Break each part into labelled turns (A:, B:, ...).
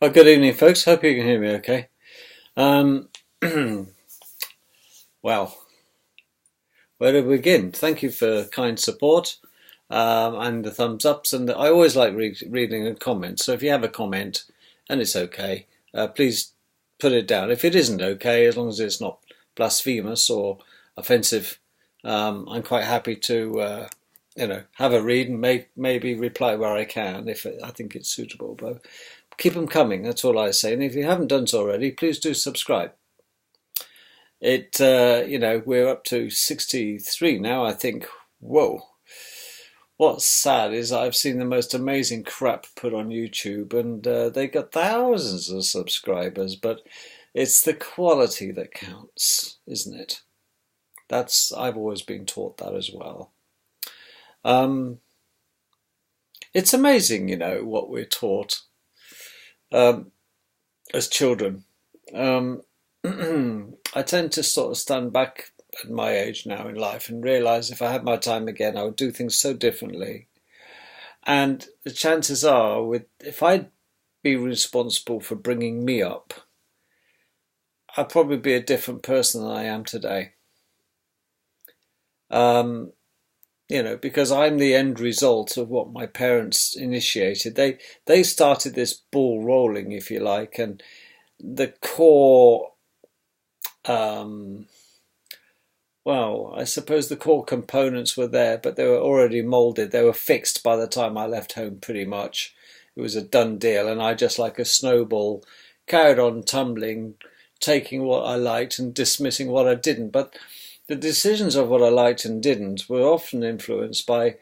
A: Oh, good evening, folks. Hope you can hear me okay. Um, well, where to begin? Thank you for kind support and the thumbs ups. And I always like reading a comment. So if you have a comment and it's okay, please put it down. If it isn't okay, as long as it's not blasphemous or offensive, I'm quite happy to have a read and maybe reply where I can if I think it's suitable. But keep them coming. That's all I say. And if you haven't done so already, please do subscribe. We're up to 63 now, I think. Whoa. What's sad is I've seen the most amazing crap put on YouTube, and they got thousands of subscribers, but it's the quality that counts, isn't it? I've always been taught that as well. It's amazing, what we're taught as children. I tend to sort of stand back at my age now in life and realise if I had my time again, I would do things so differently. And the chances are, if I'd be responsible for bringing me up, I'd probably be a different person than I am today. Because I'm the end result of what my parents initiated. They started this ball rolling, if you like, and the core, I suppose the core components were there, but they were already moulded. They were fixed by the time I left home, pretty much. It was a done deal, and I just, like a snowball, carried on tumbling, taking what I liked and dismissing what I didn't. But the decisions of what I liked and didn't were often influenced by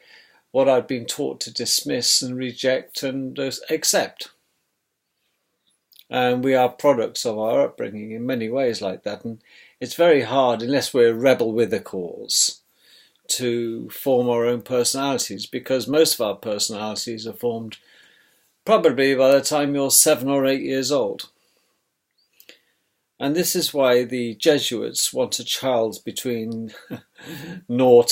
A: what I'd been taught to dismiss and reject and accept. And we are products of our upbringing in many ways like that. And it's very hard, unless we're a rebel with a cause, to form our own personalities, because most of our personalities are formed probably by the time you're 7 or 8 years old. And this is why the Jesuits want a child between 0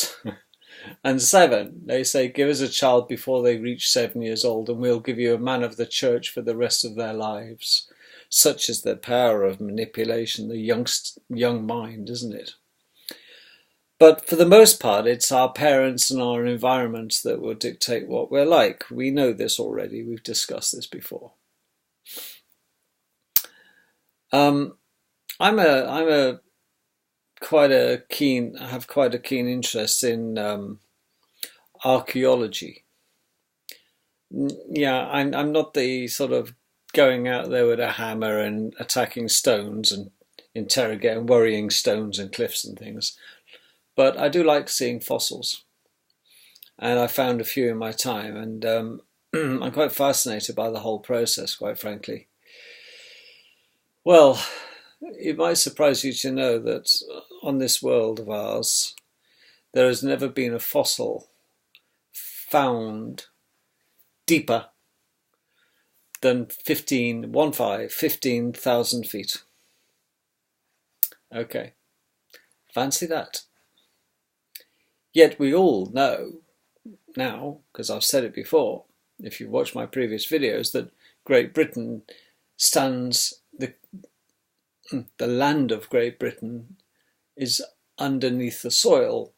A: and 7. They say, give us a child before they reach 7 years old and we'll give you a man of the church for the rest of their lives. Such is the power of manipulation, the young mind, isn't it? But for the most part, it's our parents and our environment that will dictate what we're like. We know this already. We've discussed this before. I have quite a keen interest in archaeology. Yeah, I'm not the sort of going out there with a hammer and attacking stones and interrogating, worrying stones and cliffs and things. But I do like seeing fossils. And I found a few in my time, and I'm quite fascinated by the whole process, quite frankly. Well, it might surprise you to know that on this world of ours, there has never been a fossil found deeper than 15,000 feet. Okay, fancy that. Yet we all know now, because I've said it before, if you watch my previous videos, that Great Britain stands, the land of Great Britain is underneath the soil,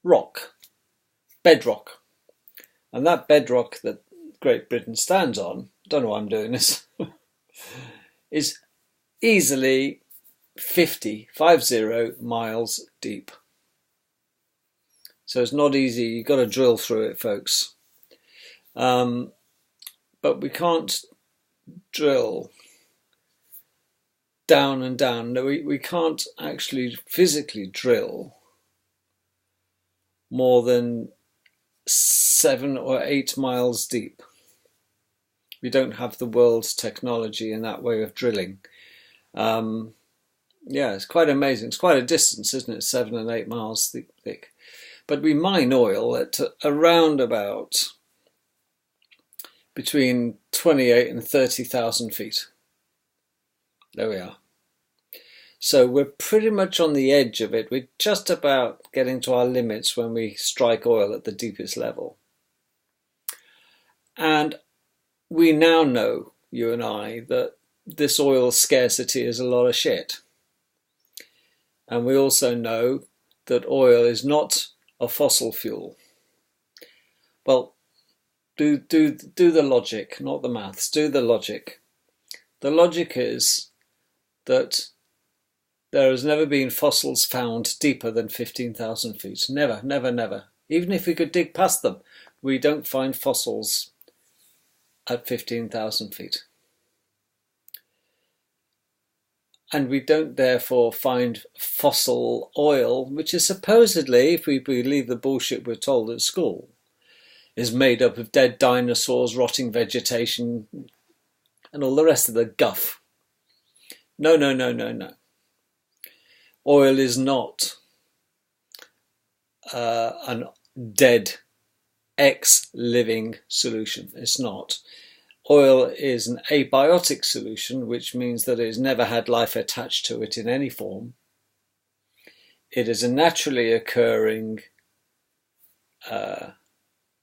A: rock, bedrock. And that bedrock that Great Britain stands on, don't know why I'm doing this, is easily 50 miles deep. So it's not easy, you've got to drill through it, folks. But we can't drill down and down. No, we can't actually physically drill more than 7 or 8 miles deep. We don't have the world's technology in that way of drilling. It's quite amazing. It's quite a distance, isn't it? 7 and 8 miles thick. But we mine oil at around about between 28 and 30,000 feet. There we are. So we're pretty much on the edge of it. We're just about getting to our limits when we strike oil at the deepest level. And we now know you and I, that this oil scarcity is a lot of shit. And we also know that oil is not a fossil fuel. Well, do the logic, not the maths, do the logic. The logic is that there has never been fossils found deeper than 15,000 feet. Never, never, never. Even if we could dig past them, we don't find fossils at 15,000 feet. And we don't therefore find fossil oil, which is supposedly, if we believe the bullshit we're told at school, is made up of dead dinosaurs, rotting vegetation, and all the rest of the guff. No, no, no, no, no. Oil is not an dead ex-living solution. It's not. Oil is an abiotic solution, which means that it has never had life attached to it in any form. It is a naturally occurring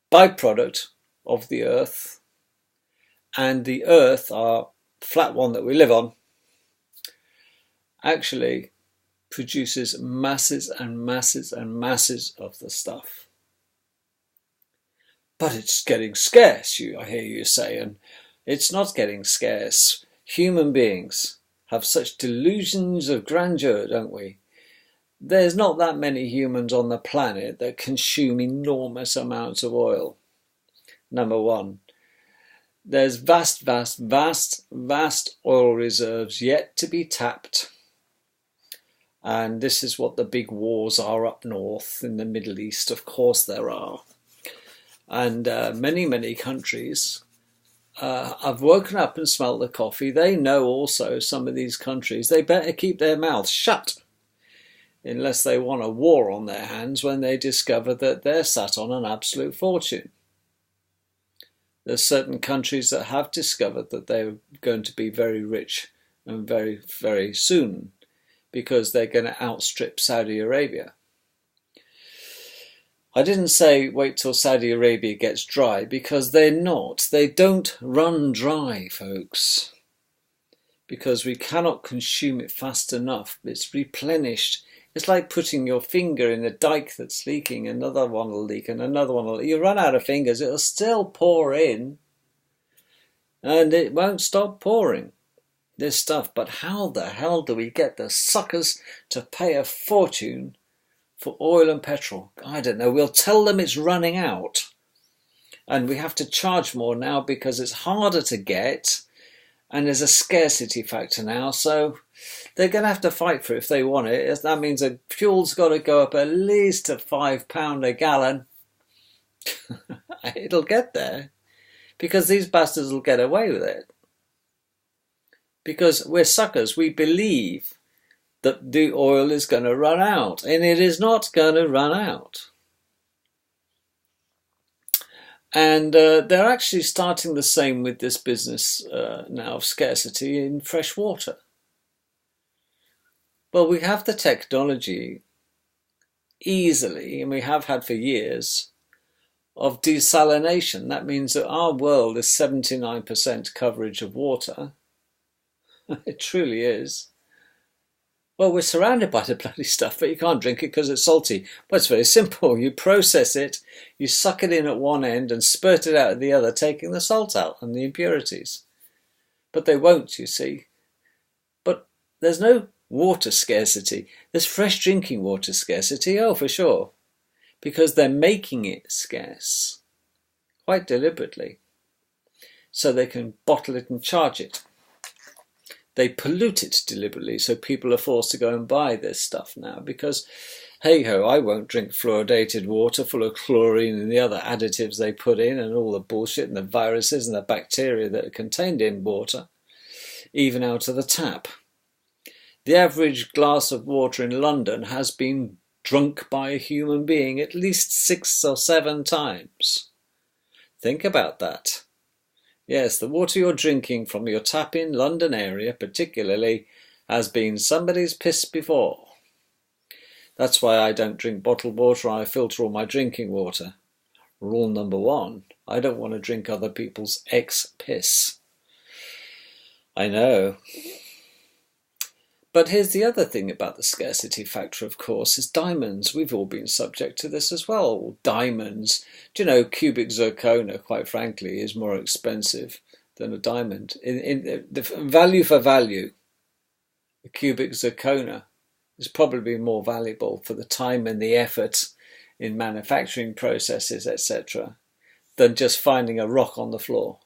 A: byproduct of the earth, and the earth, our flat one that we live on, actually produces masses and masses and masses of the stuff. But it's getting scarce, I hear you say, and it's not getting scarce. Human beings have such delusions of grandeur, don't we? There's not that many humans on the planet that consume enormous amounts of oil. Number one. There's vast oil reserves yet to be tapped. And this is what the big wars are up north in the Middle East. Of course there are. And many countries have woken up and smelt the coffee. They know also, some of these countries, they better keep their mouths shut unless they want a war on their hands when they discover that they're sat on an absolute fortune. There's certain countries that have discovered that they're going to be very rich and very, very soon, because they're going to outstrip Saudi Arabia. I didn't say wait till Saudi Arabia gets dry, because they're not. They don't run dry, folks, because we cannot consume it fast enough. It's replenished. It's like putting your finger in a dike that's leaking. Another one will leak and another one will leak. You run out of fingers, it'll still pour in, and it won't stop pouring, this stuff. But how the hell do we get the suckers to pay a fortune for oil and petrol? I don't know. We'll tell them it's running out, and we have to charge more now because it's harder to get, and there's a scarcity factor now. So they're going to have to fight for it if they want it. That means that fuel's got to go up at least to £5 a gallon. It'll get there, because these bastards will get away with it. Because we're suckers. We believe that the oil is going to run out, and it is not going to run out. And they're actually starting the same with this business now of scarcity in fresh water. Well, we have the technology easily, and we have had for years, of desalination. That means that our world is 79% coverage of water. It truly is. Well, we're surrounded by the bloody stuff, but you can't drink it because it's salty. Well, it's very simple. You process it, you suck it in at one end and spurt it out at the other, taking the salt out and the impurities. But they won't, you see. But there's no water scarcity. There's fresh drinking water scarcity, oh, for sure. Because they're making it scarce, quite deliberately, so they can bottle it and charge it. They pollute it deliberately, so people are forced to go and buy this stuff now, because, hey-ho, I won't drink fluoridated water full of chlorine and the other additives they put in and all the bullshit and the viruses and the bacteria that are contained in water, even out of the tap. The average glass of water in London has been drunk by a human being at least 6 or 7 times. Think about that. Yes, the water you're drinking from your tap in London area particularly has been somebody's piss before. That's why I don't drink bottled water. I filter all my drinking water. Rule number 1, I don't want to drink other people's ex-piss. I know. But here's the other thing about the scarcity factor, of course, is diamonds. We've all been subject to this as well. Diamonds. Do you know, cubic zirconia, quite frankly, is more expensive than a diamond. In the value for value, a cubic zirconia is probably more valuable for the time and the effort in manufacturing processes, etc., than just finding a rock on the floor.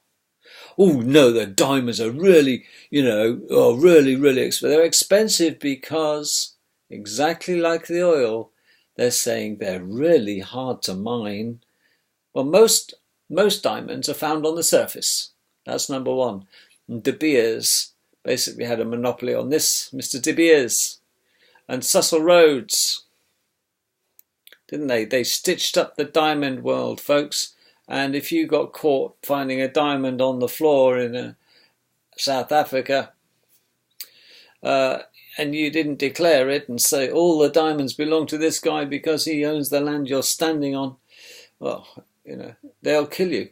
A: Oh no, the diamonds are really, really expensive. They're expensive because, exactly like the oil, they're saying they're really hard to mine. Well, most diamonds are found on the surface. That's number one. And De Beers basically had a monopoly on this, Mr. De Beers. And Cecil Rhodes, didn't they? They stitched up the diamond world, folks. And if you got caught finding a diamond on the floor in South Africa, and you didn't declare it and say all the diamonds belong to this guy because he owns the land you're standing on, well, they'll kill you.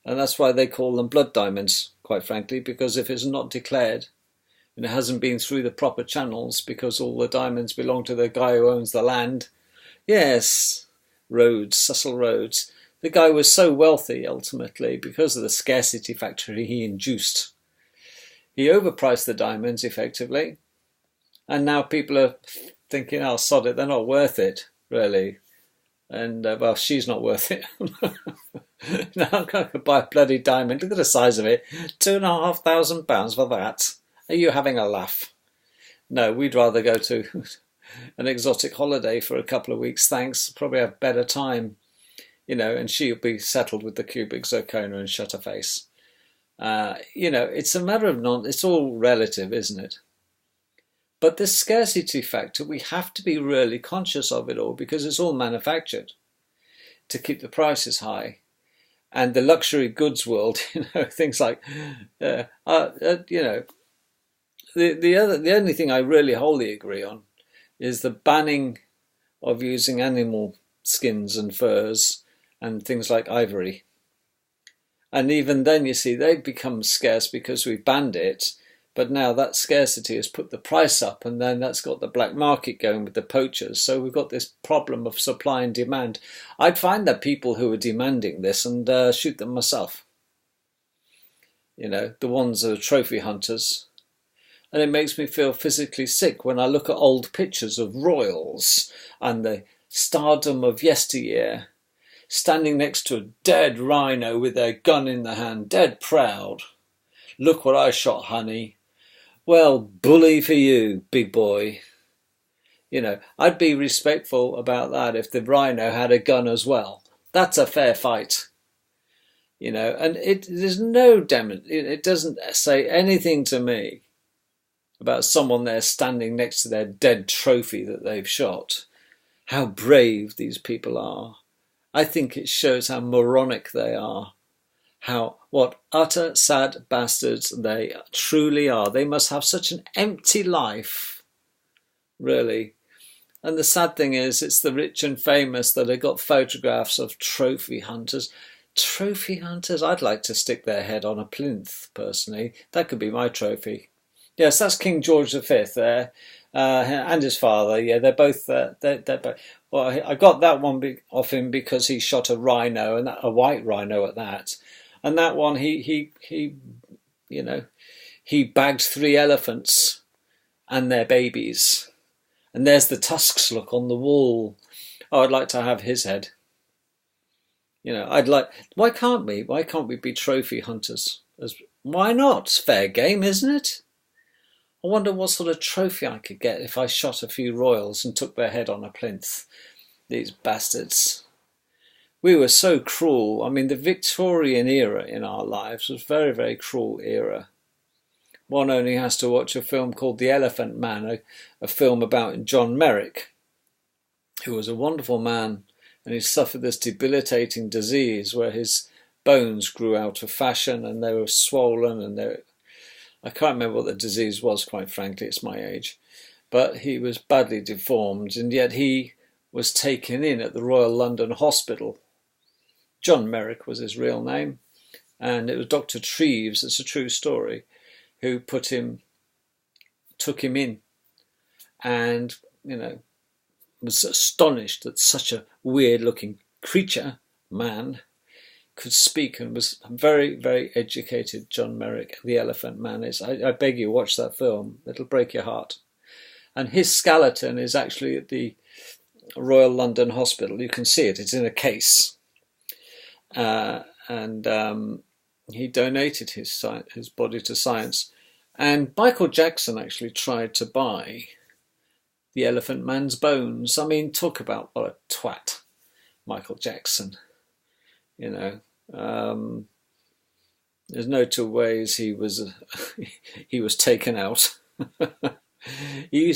A: And that's why they call them blood diamonds, quite frankly, because if it's not declared and it hasn't been through the proper channels because all the diamonds belong to the guy who owns the land. Yes, Rhodes, Cecil Rhodes. The guy was so wealthy, ultimately, because of the scarcity factor he induced. He overpriced the diamonds, effectively, and now people are thinking, oh, sod it, they're not worth it, really. And, well, she's not worth it. Now I'm going to buy a bloody diamond. Look at the size of it. £2,500 for that. Are you having a laugh? No, we'd rather go to an exotic holiday for a couple of weeks, thanks. Probably have better time. And she'll be settled with the cubic zirconia and shut her face. It's a matter of it's all relative, isn't it? But this scarcity factor, we have to be really conscious of it all because it's all manufactured to keep the prices high. And the luxury goods world, things like, the only thing I really wholly agree on is the banning of using animal skins and furs and things like ivory. And even then, you see, they've become scarce because we've banned it. But now that scarcity has put the price up, and then that's got the black market going with the poachers. So we've got this problem of supply and demand. I'd find that people who are demanding this and shoot them myself. The ones that are trophy hunters. And it makes me feel physically sick when I look at old pictures of royals and the stardom of yesteryear, standing next to a dead rhino with their gun in the hand, dead proud. Look what I shot, honey. Well, bully for you, big boy. I'd be respectful about that if the rhino had a gun as well. That's a fair fight. And there's no it doesn't say anything to me about someone there standing next to their dead trophy that they've shot. How brave these people are. I think it shows how moronic they are. What utter sad bastards they truly are. They must have such an empty life, really. And the sad thing is, it's the rich and famous that have got photographs of trophy hunters. Trophy hunters? I'd like to stick their head on a plinth, personally. That could be my trophy. Yes, that's King George V there, and his father. Yeah, they're both. They're both. Well, I got that one off him because he shot a rhino, and a white rhino at that. And that one, he bagged 3 elephants and their babies. And there's the tusks look on the wall. Oh, I'd like to have his head. Why can't we? Why can't we be trophy hunters? Why not? It's fair game, isn't it? I wonder what sort of trophy I could get if I shot a few royals and took their head on a plinth. These bastards. We were so cruel. I mean, the Victorian era in our lives was a very, very cruel era. One only has to watch a film called The Elephant Man, a film about John Merrick, who was a wonderful man, and he suffered this debilitating disease where his bones grew out of fashion and they were swollen and I can't remember what the disease was, quite frankly, it's my age. But he was badly deformed, and yet he was taken in at the Royal London Hospital. John Merrick was his real name, and it was Dr. Treves, it's a true story. who took him in, and was astonished that such a weird-looking creature, man, could speak, and was very, very educated. John Merrick, the Elephant Man, is. I beg you, watch that film. It'll break your heart. And his skeleton is actually at the Royal London Hospital. You can see it. It's in a case. And he donated his body to science. And Michael Jackson actually tried to buy the Elephant Man's bones. I mean, talk about what a twat, Michael Jackson. There's no two ways he was taken out. He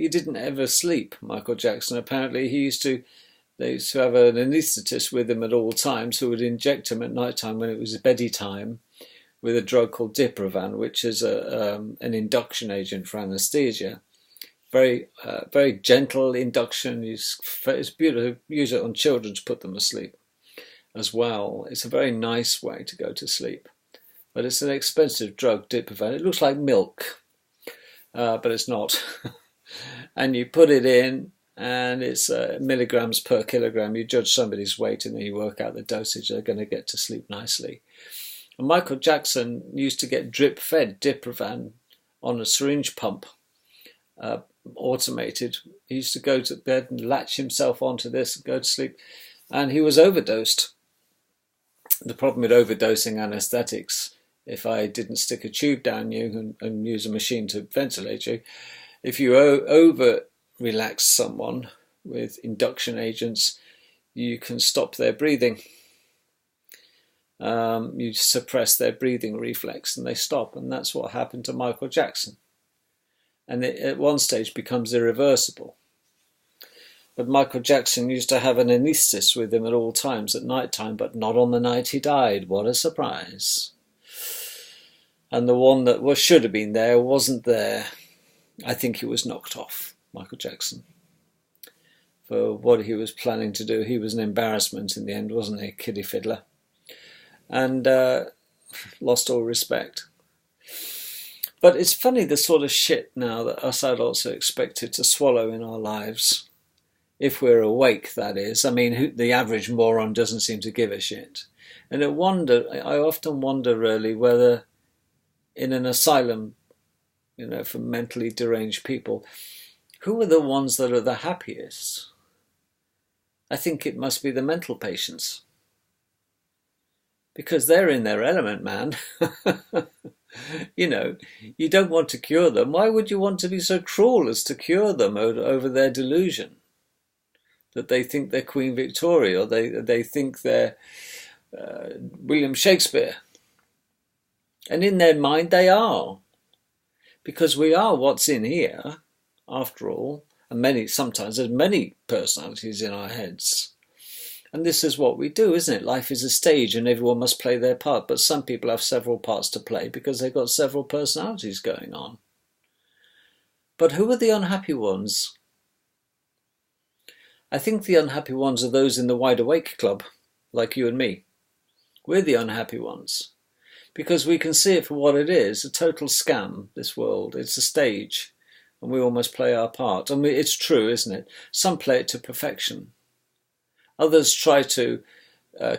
A: didn't ever sleep, Michael Jackson. Apparently they used to have an anaesthetist with him at all times who would inject him at night time when it was beddy time with a drug called Diprivan, which is an induction agent for anaesthesia. Very, very gentle induction. It's beautiful. Use it on children to put them asleep as well. It's a very nice way to go to sleep. But it's an expensive drug, Diprivan. It looks like milk, but it's not. And you put it in, and it's milligrams per kilogram. You judge somebody's weight, and then you work out the dosage. They're going to get to sleep nicely. And Michael Jackson used to get drip-fed Diprivan on a syringe pump, automated. He used to go to bed and latch himself onto this and go to sleep, and he was overdosed. The problem with overdosing anesthetics, if I didn't stick a tube down you and use a machine to ventilate you, if you over-relax someone with induction agents, you can stop their breathing. You suppress their breathing reflex and they stop, and that's what happened to Michael Jackson. And it at one stage becomes irreversible. But Michael Jackson used to have an anaesthetist with him at all times at night time, but not on the night he died. What a surprise. And the one that should have been there wasn't there. I think he was knocked off, Michael Jackson, for what he was planning to do. He was an embarrassment in the end, wasn't he, kiddie fiddler? And lost all respect. But it's funny the sort of shit now that us adults are expected to swallow in our lives. If we're awake, that is. I mean, the average moron doesn't seem to give a shit. And I often wonder really whether in an asylum, for mentally deranged people, who are the ones that are the happiest? I think it must be the mental patients. Because they're in their element, man. You don't want to cure them. Why would you want to be so cruel as to cure them over their delusion? That they think they're Queen Victoria, or they think they're William Shakespeare. And in their mind they are. Because we are what's in here, after all. And sometimes there's many personalities in our heads. And this is what we do, isn't it? Life is a stage and everyone must play their part. But some people have several parts to play because they've got several personalities going on. But who are the unhappy ones? I think the unhappy ones are those in the Wide Awake Club, like you and me. We're the unhappy ones. Because we can see it for what it is, a total scam, this world. It's a stage, and we all must play our part. And it's true, isn't it? Some play it to perfection. Others try to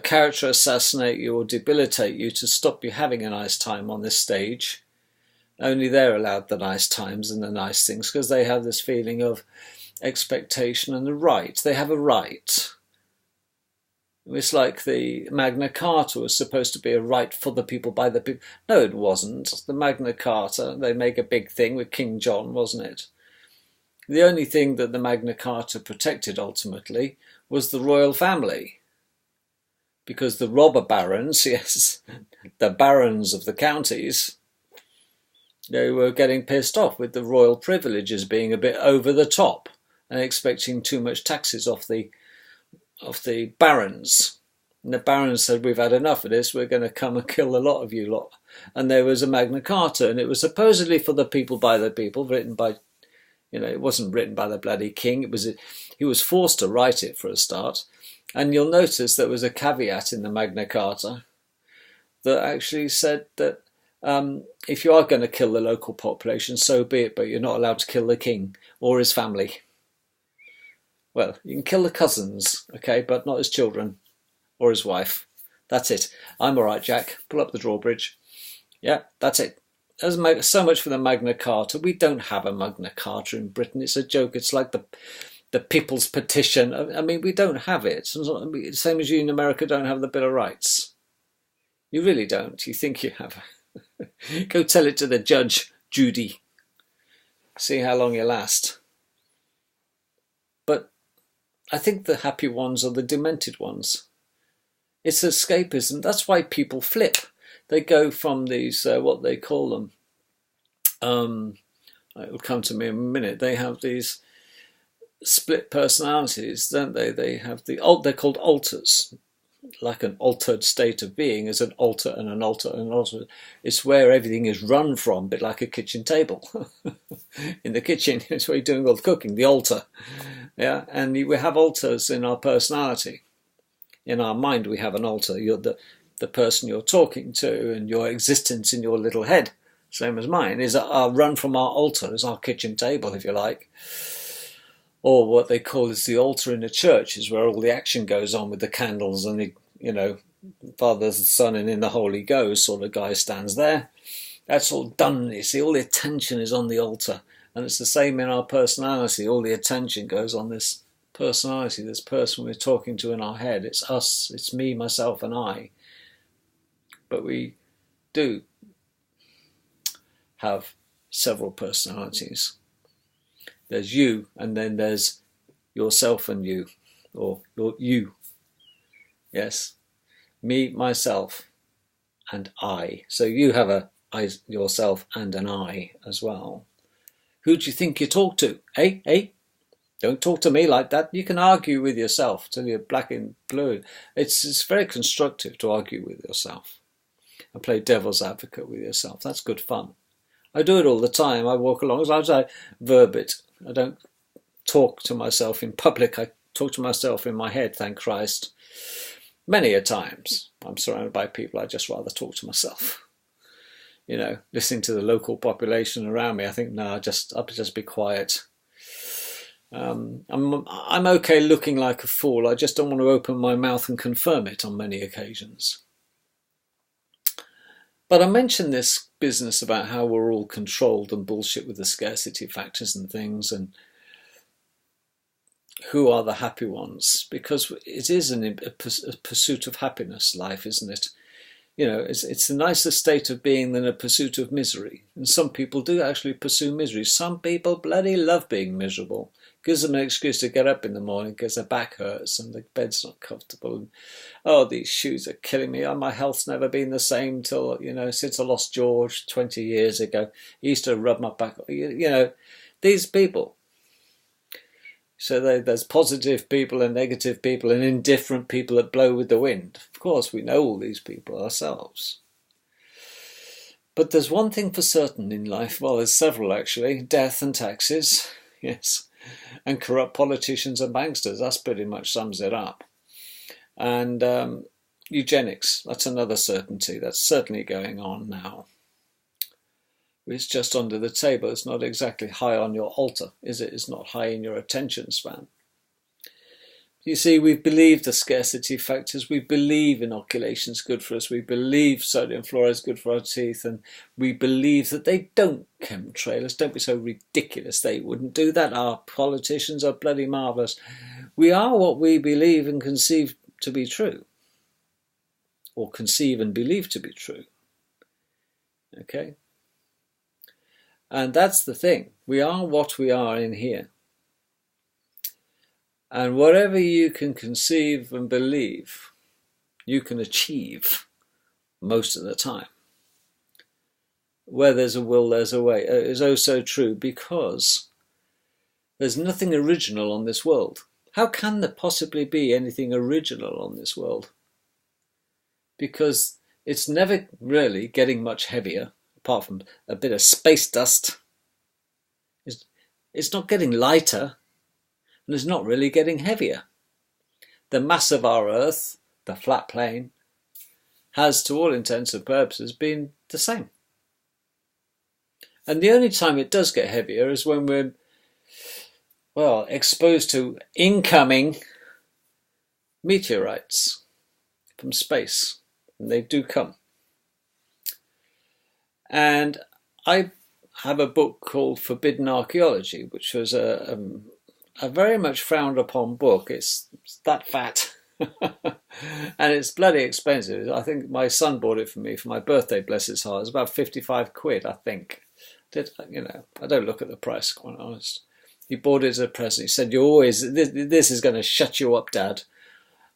A: character assassinate you or debilitate you to stop you having a nice time on this stage. Only they're allowed the nice times and the nice things because they have this feeling of expectation and the right. They have a right. It's like the Magna Carta was supposed to be a right for the people by the people. No, it wasn't. The Magna Carta, they make a big thing with King John, wasn't it? The only thing that the Magna Carta protected ultimately was the royal family. Because the robber barons, yes, the barons of the counties, they were getting pissed off with the royal privileges being a bit over the top and expecting too much taxes off the barons. And the barons said, we've had enough of this, we're going to come and kill a lot of you lot. And there was a Magna Carta, and it was supposedly for the people by the people, written by, it wasn't written by the bloody king. He was forced to write it for a start. And you'll notice there was a caveat in the Magna Carta that actually said that If you are going to kill the local population, so be it, but you're not allowed to kill the king or his family. Well, you can kill the cousins, okay, but not his children or his wife. That's it. I'm all right, Jack. Pull up the drawbridge. Yeah, that's it. There's so much for the Magna Carta. We don't have a Magna Carta in Britain. It's a joke. It's like the People's Petition. I mean, we don't have it. Same as you in America don't have the Bill of Rights. You really don't. You think you have. Go tell it to the Judge Judy. See how long you last. But I think the happy ones are the demented ones. It's escapism. That's why people flip. They go from these, what they call them, it will come to me in a minute, they have these split personalities, don't they? They have they're called alters. Like an altered state of being is an alter and an alter and an alter. It's where everything is run from, a bit like a kitchen table. In the kitchen, it's where you're doing all the cooking, the altar. Yeah, and we have alters in our personality. In our mind, we have an alter. You're the person you're talking to, and your existence in your little head, same as mine, is our run from our altar, is our kitchen table, if you like. Or what they call is the altar in the church, is where all the action goes on with the candles and the, Father, the Son, and in the Holy Ghost, sort of guy stands there. That's all done, you see, all the attention is on the altar. And it's the same in our personality, all the attention goes on this personality, this person we're talking to in our head. It's us, it's me, myself, and I. But we do have several personalities. There's you, and then there's yourself and you, or you. Yes, me, myself, and I. So you have a yourself and an I as well. Who do you think you talk to? Hey, don't talk to me like that. You can argue with yourself till you're black and blue. It's very constructive to argue with yourself and play devil's advocate with yourself. That's good fun. I do it all the time. I walk along, as I verb it. I don't talk to myself in public. I talk to myself in my head, thank Christ. Many a times I'm surrounded by people. I just rather talk to myself. Listening to the local population around me, I think, no, I'll just be quiet. I'm okay looking like a fool. I just don't want to open my mouth and confirm it on many occasions. But I mentioned this business about how we're all controlled and bullshit with the scarcity factors and things, and who are the happy ones, because it is a pursuit of happiness, life, isn't it? It's a nicer state of being than a pursuit of misery. And some people do actually pursue misery. Some people bloody love being miserable. Gives them an excuse to get up in the morning because their back hurts and the bed's not comfortable. And, oh, these shoes are killing me. Oh, my health's never been the same till, since I lost George 20 years ago. He used to rub my back. These people. So there's positive people and negative people and indifferent people that blow with the wind. Of course, we know all these people ourselves. But there's one thing for certain in life. Well, there's several actually. Death and taxes. Yes. And corrupt politicians and banksters. That pretty much sums it up. And eugenics. That's another certainty. That's certainly going on now. It's just under the table. It's not exactly high on your altar, is it? It's not high in your attention span. You see, we believe the scarcity factors. We believe inoculation's good for us. We believe sodium fluoride's good for our teeth. And we believe that they don't chemtrail us. Don't be so ridiculous. They wouldn't do that. Our politicians are bloody marvellous. We are what we believe and conceive to be true. Or conceive and believe to be true. Okay? And that's the thing. We are what we are in here. And whatever you can conceive and believe, you can achieve most of the time. Where there's a will, there's a way. It is oh so true, because there's nothing original on this world. How can there possibly be anything original on this world? Because it's never really getting much heavier, apart from a bit of space dust. It's not getting lighter. And it's not really getting heavier. The mass of our Earth, the flat plane, has to all intents and purposes been the same And the only time it does get heavier is when we're, well, exposed to incoming meteorites from space. And they do come. And I have a book called Forbidden Archaeology, which was a very much frowned upon book. It's that fat. And it's bloody expensive. I think my son bought it for me for my birthday, bless his heart. It's about 55 quid, I think. I don't look at the price, quite honest. He bought it as a present. He said, this is going to shut you up, Dad.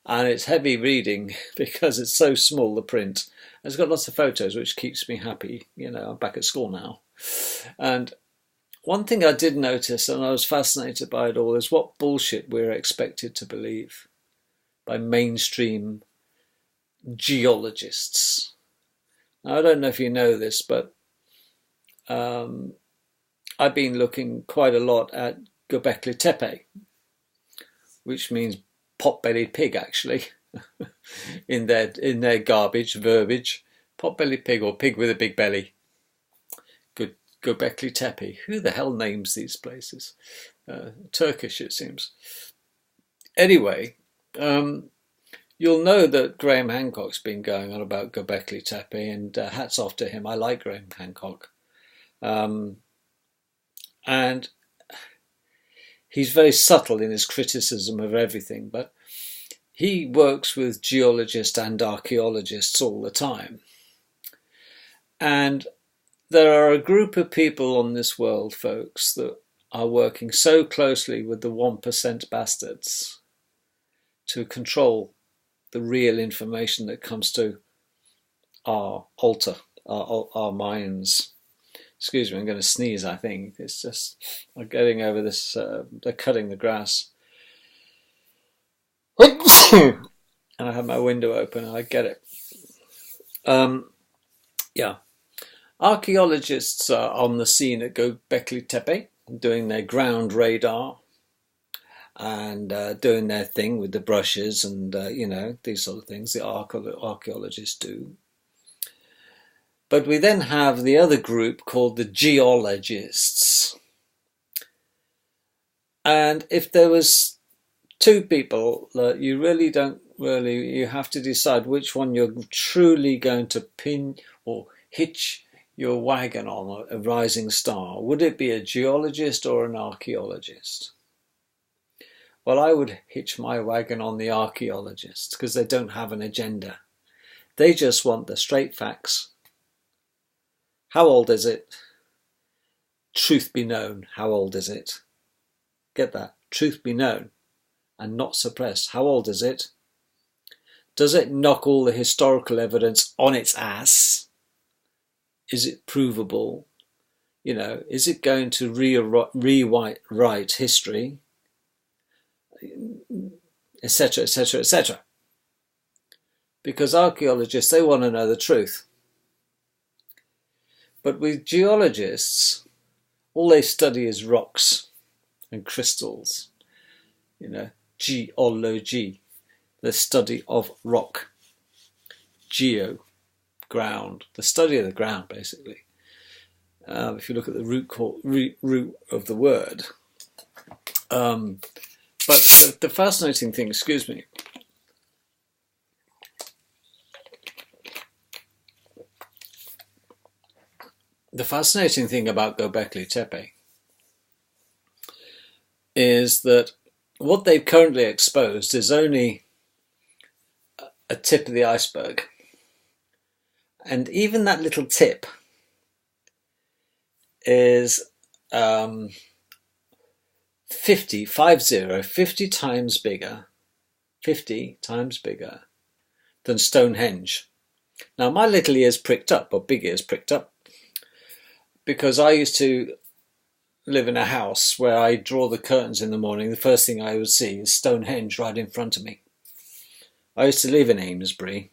A: And it's heavy reading because it's so small, the print. It's got lots of photos, which keeps me happy. I'm back at school now. And one thing I did notice, and I was fascinated by it all, is what bullshit we're expected to believe by mainstream geologists. Now, I don't know if you know this, but I've been looking quite a lot at Göbekli Tepe, which means pot-bellied pig, actually, in their garbage verbiage. Pot-bellied pig, or pig with a big belly. Göbekli Tepe. Who the hell names these places? Turkish, it seems. Anyway, you'll know that Graham Hancock's been going on about Göbekli Tepe, and hats off to him. I like Graham Hancock. And he's very subtle in his criticism of everything, but he works with geologists and archaeologists all the time. And there are a group of people on this world, folks, that are working so closely with the 1% bastards to control the real information that comes to our altar, our minds. Excuse me, I'm going to sneeze, I think. It's just, I'm getting over this, they're cutting the grass. And I have my window open, and I get it. Yeah. Archaeologists are on the scene at Göbekli Tepe, doing their ground radar and doing their thing with the brushes and, these sort of things the archaeologists do. But we then have the other group called the geologists. And if there was two people that you you have to decide which one you're truly going to pin or hitch your wagon on, a rising star, would it be a geologist or an archaeologist? Well, I would hitch my wagon on the archaeologists because they don't have an agenda. They just want the straight facts. How old is it? Truth be known. How old is it? Get that? Truth be known and not suppressed. How old is it? Does it knock all the historical evidence on its ass? Is it provable? Is it going to rewrite history? Etc., etc., etc. Because archaeologists, they want to know the truth. But with geologists, all they study is rocks and crystals. Geology, the study of rock. Geo, ground, the study of the ground, basically. If you look at the root of the word. But the fascinating thing, excuse me, the fascinating thing about Göbekli Tepe is that what they've currently exposed is only a tip of the iceberg. And even that little tip is 50 times bigger than Stonehenge. Now, my little ears pricked up, or big ears pricked up, because I used to live in a house where I draw the curtains in the morning. The first thing I would see is Stonehenge right in front of me. I used to live in Amesbury,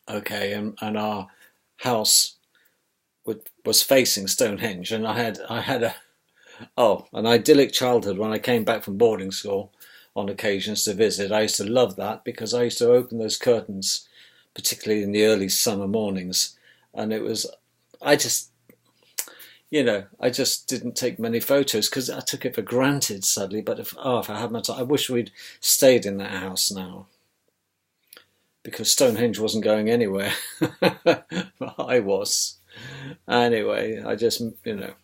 A: okay, and our house was facing Stonehenge, and I had an idyllic childhood when I came back from boarding school on occasions to visit. I used to love that because I used to open those curtains, particularly in the early summer mornings, and I just didn't take many photos because I took it for granted suddenly. But if I had my time, I wish we'd stayed in that house now, because Stonehenge wasn't going anywhere. I was. Anyway, I just, the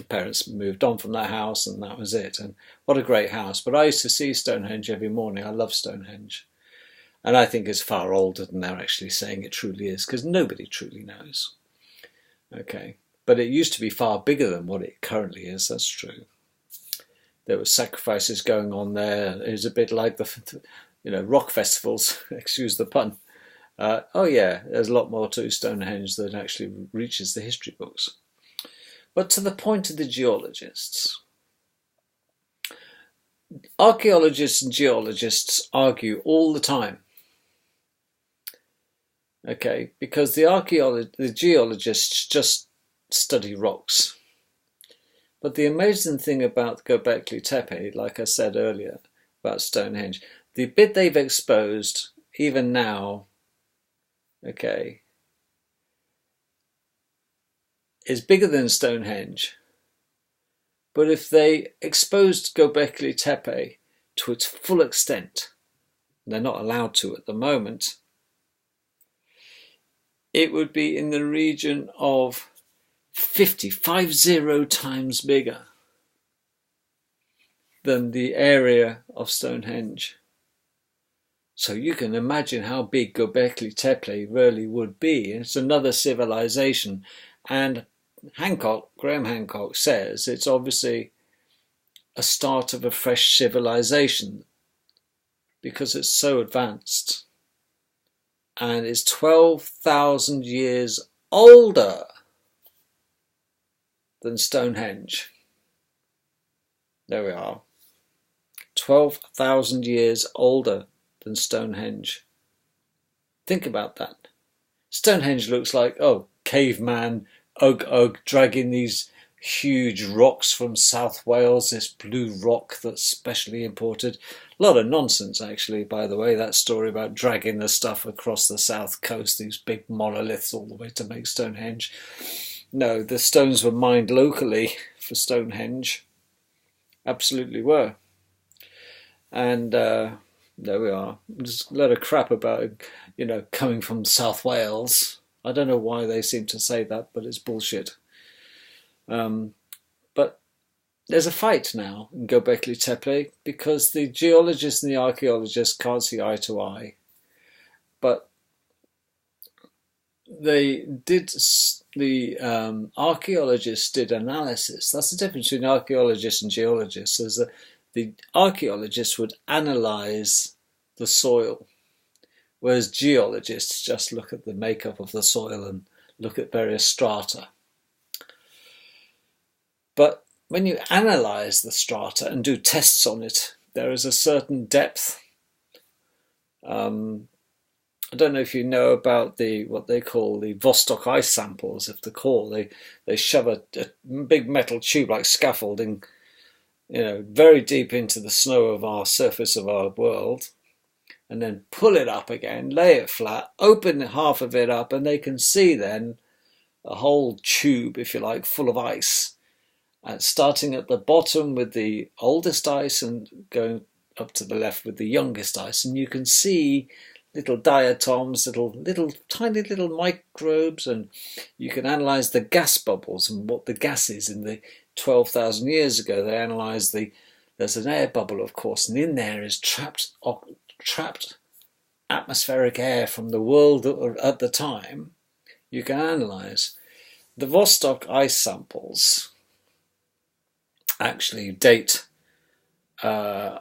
A: parents moved on from that house and that was it. And what a great house. But I used to see Stonehenge every morning. I love Stonehenge. And I think it's far older than they're actually saying it truly is, because nobody truly knows. Okay. But it used to be far bigger than what it currently is, that's true. There were sacrifices going on there. It was a bit like the rock festivals, excuse the pun. There's a lot more to Stonehenge than actually reaches the history books. But to the point of the geologists. Archaeologists and geologists argue all the time. Okay, because the geologists just study rocks. But the amazing thing about Göbekli Tepe, like I said earlier about Stonehenge, the bit they've exposed, even now, okay, is bigger than Stonehenge. But if they exposed Göbekli Tepe to its full extent, they're not allowed to at the moment, it would be in the region of 50 times bigger than the area of Stonehenge. So you can imagine how big Göbekli Tepe really would be. It's another civilization. And Graham Hancock says it's obviously a start of a fresh civilization because it's so advanced. And it's 12,000 years older than Stonehenge. There we are. 12,000 years older than Stonehenge. Think about that. Stonehenge looks like, caveman, ugh, dragging these huge rocks from South Wales, this blue rock that's specially imported. A lot of nonsense, actually, by the way, that story about dragging the stuff across the south coast, these big monoliths all the way to make Stonehenge. No, the stones were mined locally for Stonehenge. Absolutely were. And there we are. Just a lot of crap about, coming from South Wales. I don't know why they seem to say that, but it's bullshit. But there's a fight now in Göbekli Tepe because the geologists and the archaeologists can't see eye to eye. But the archaeologists did analysis. That's the difference between archaeologists and geologists. Is that the archaeologists would analyze the soil, whereas geologists just look at the makeup of the soil and look at various strata. But when you analyze the strata and do tests on it, there is a certain depth. I don't know if you know about what they call the Vostok ice samples of the core. They shove a big metal tube like scaffolding, very deep into the snow of our surface of our world, and then pull it up again, lay it flat, open half of it up, and they can see then a whole tube, if you like, full of ice. And starting at the bottom with the oldest ice and going up to the left with the youngest ice. And you can see little diatoms, little tiny little microbes, and you can analyze the gas bubbles and what the gas is. In the 12,000 years ago, they analyzed there's an air bubble, of course, and in there is trapped atmospheric air from the world at the time. You can analyze. The Vostok ice samples actually date the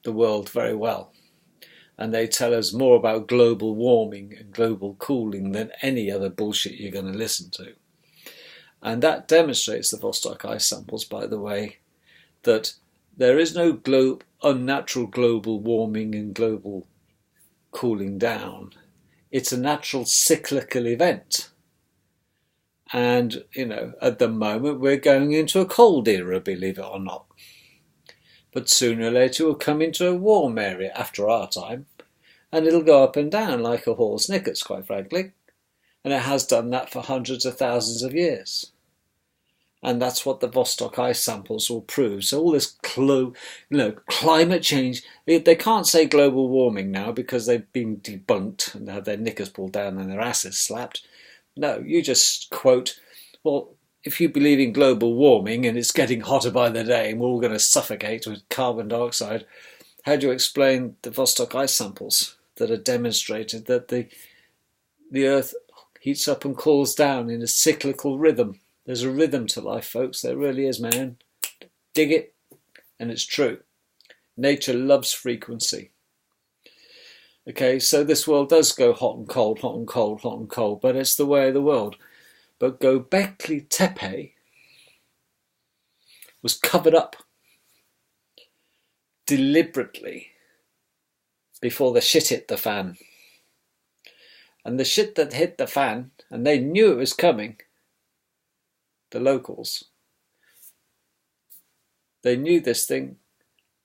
A: world very well, and they tell us more about global warming and global cooling than any other bullshit you're going to listen to. And that demonstrates, the Vostok ice samples, by the way, that there is no unnatural global warming and global cooling down. It's a natural cyclical event. And, at the moment we're going into a cold era, believe it or not. But sooner or later we'll come into a warm area after our time. And it'll go up and down like a horse knickers, quite frankly. And it has done that for hundreds of thousands of years. And that's what the Vostok ice samples will prove. So all this climate change, they can't say global warming now because they've been debunked and have their knickers pulled down and their asses slapped. No, you just quote, well, if you believe in global warming and it's getting hotter by the day and we're all going to suffocate with carbon dioxide, how do you explain the Vostok ice samples that are demonstrated that the Earth heats up and cools down in a cyclical rhythm? There's a rhythm to life, folks. There really is, man. Dig it, and it's true. Nature loves frequency. Okay, so this world does go hot and cold, hot and cold, hot and cold, but it's the way of the world. But Göbekli Tepe was covered up deliberately before the shit hit the fan. And the shit that hit the fan, and they knew it was coming, the locals, they knew this thing,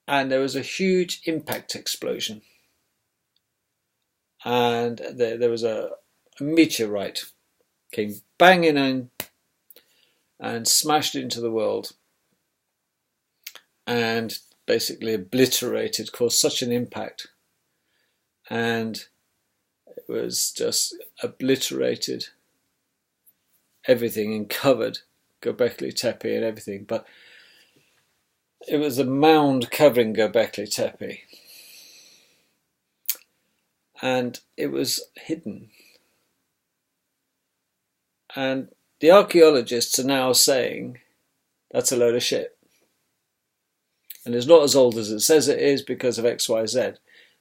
A: and there was a huge impact explosion. And there was a meteorite came banging in and smashed into the world and basically obliterated, caused such an impact, and it was just obliterated everything and covered Göbekli Tepe and everything. But it was a mound covering Göbekli Tepe, and it was hidden. And the archaeologists are now saying that's a load of shit. And it's not as old as it says it is because of XYZ.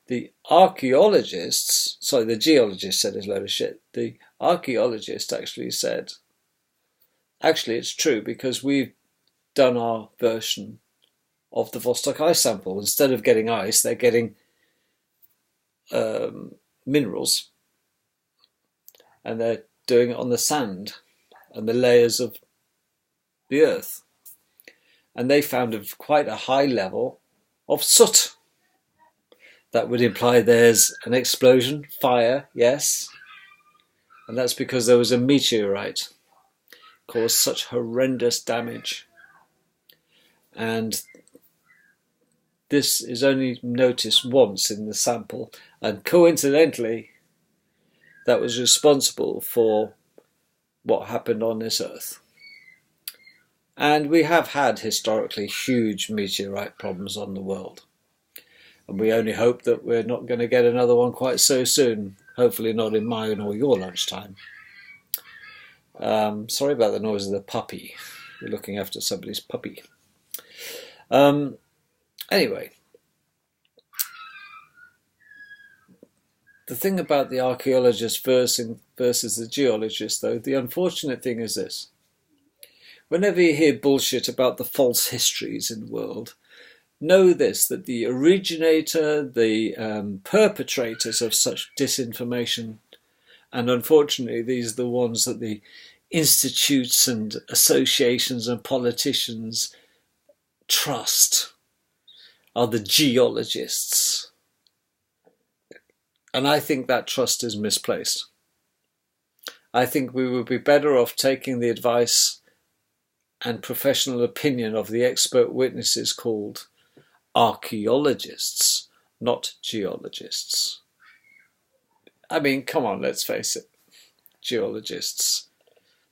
A: The geologists said it's a load of shit. The archaeologist actually said, actually it's true because we've done our version of the Vostok ice sample. Instead of getting ice, they're getting minerals, and they're doing it on the sand and the layers of the earth. And they found quite a high level of soot. That would imply there's an explosion, fire, yes. And that's because there was a meteorite caused such horrendous damage. And this is only noticed once in the sample. And coincidentally, that was responsible for what happened on this earth. And we have had historically huge meteorite problems on the world. And we only hope that we're not going to get another one quite so soon. Hopefully not in mine or your lunchtime. Sorry about the noise of the puppy. We're looking after somebody's puppy. Anyway. The thing about the archaeologist versus the geologist, though, the unfortunate thing is this. Whenever you hear bullshit about the false histories in the world, know this, that the originator, the perpetrators of such disinformation, and unfortunately these are the ones that the institutes and associations and politicians trust, are the geologists. And I think that trust is misplaced. I think we would be better off taking the advice and professional opinion of the expert witnesses called archaeologists, not geologists. I mean, come on, let's face it. Geologists.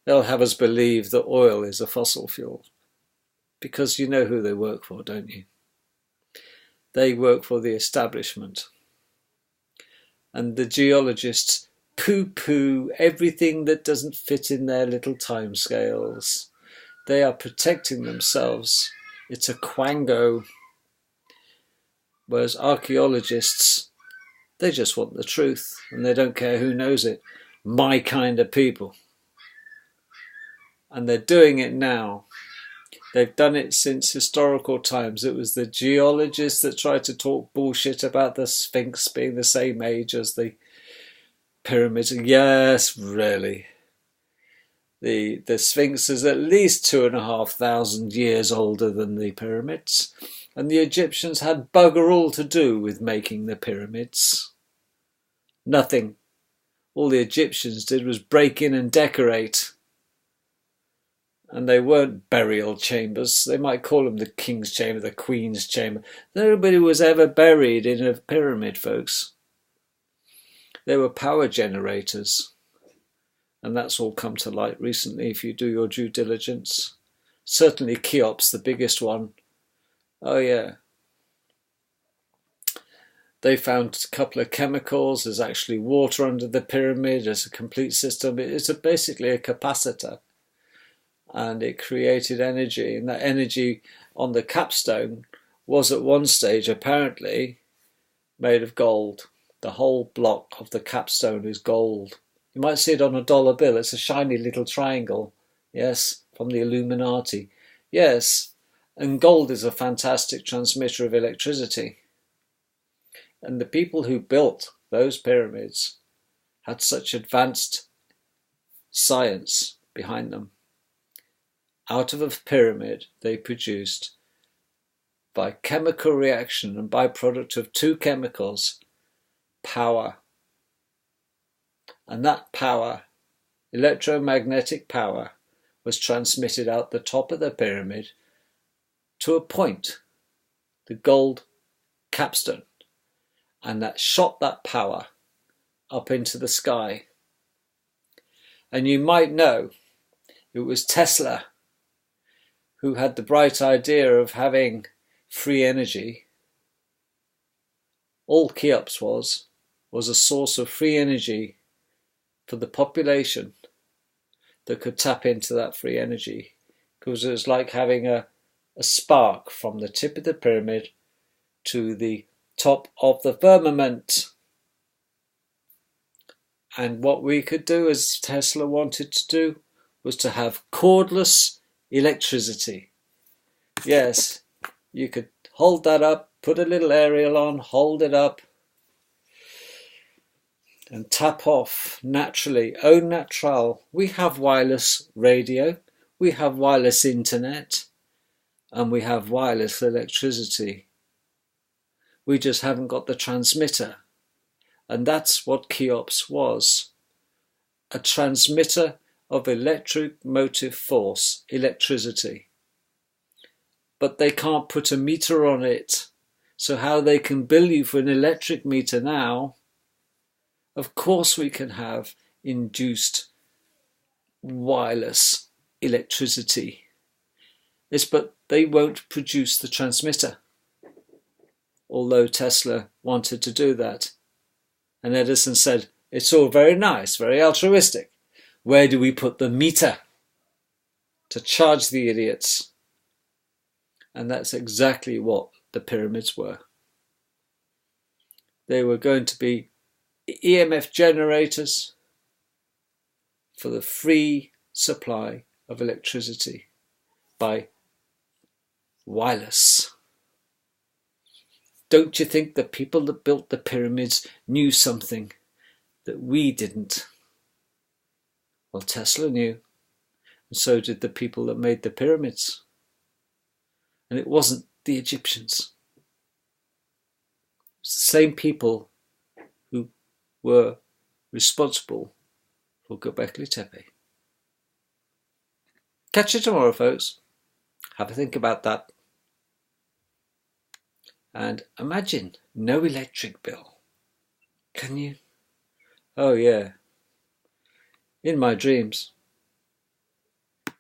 A: They'll have us believe that oil is a fossil fuel. Because you know who they work for, don't you? They work for the establishment. And the geologists poo-poo everything that doesn't fit in their little timescales. They are protecting themselves. It's a quango. Whereas archaeologists, they just want the truth and they don't care who knows it. My kind of people. And they're doing it now. They've done it since historical times. It was the geologists that tried to talk bullshit about the Sphinx being the same age as the pyramids. Yes, really. The Sphinx is at least 2,500 years older than the pyramids. And the Egyptians had bugger all to do with making the pyramids. Nothing. All the Egyptians did was break in and decorate. And they weren't burial chambers. They might call them the king's chamber, the queen's chamber. Nobody was ever buried in a pyramid, folks. They were power generators. And that's all come to light recently if you do your due diligence. Certainly Cheops, the biggest one. Oh yeah. They found a couple of chemicals. There's actually water under the pyramid. There's a complete system. It's basically a capacitor. And it created energy. And that energy on the capstone was at one stage apparently made of gold. The whole block of the capstone is gold. You might see it on a dollar bill. It's a shiny little triangle. Yes, from the Illuminati. Yes, and gold is a fantastic transmitter of electricity. And the people who built those pyramids had such advanced science behind them. Out of a pyramid, they produced, by chemical reaction and byproduct of two chemicals, power. And that power, electromagnetic power, was transmitted out the top of the pyramid to a point, the gold capstone, and that shot that power up into the sky. And you might know it was Tesla who had the bright idea of having free energy. All Cheops was a source of free energy for the population that could tap into that free energy, because it was like having a spark from the tip of the pyramid to the top of the firmament. And what we could do, as Tesla wanted to do, was to have cordless electricity. Yes, you could hold that up, put a little aerial on, hold it up, and tap off naturally, au naturel. We have wireless radio, we have wireless internet, and we have wireless electricity. We just haven't got the transmitter. And that's what Cheops was. A transmitter of electric motive force, electricity. But they can't put a meter on it. So how they can bill you for an electric meter now? Of course we can have induced wireless electricity. But they won't produce the transmitter. Although Tesla wanted to do that. And Edison said, it's all very nice, very altruistic. Where do we put the meter to charge the idiots? And that's exactly what the pyramids were. They were going to be EMF generators for the free supply of electricity by wireless. Don't you think the people that built the pyramids knew something that we didn't? Well, Tesla knew, and so did the people that made the pyramids. And it wasn't the Egyptians. It's the same people who were responsible for Göbekli Tepe. Catch you tomorrow, folks. Have a think about that. And imagine no electric bill. Can you? Oh yeah. In my dreams.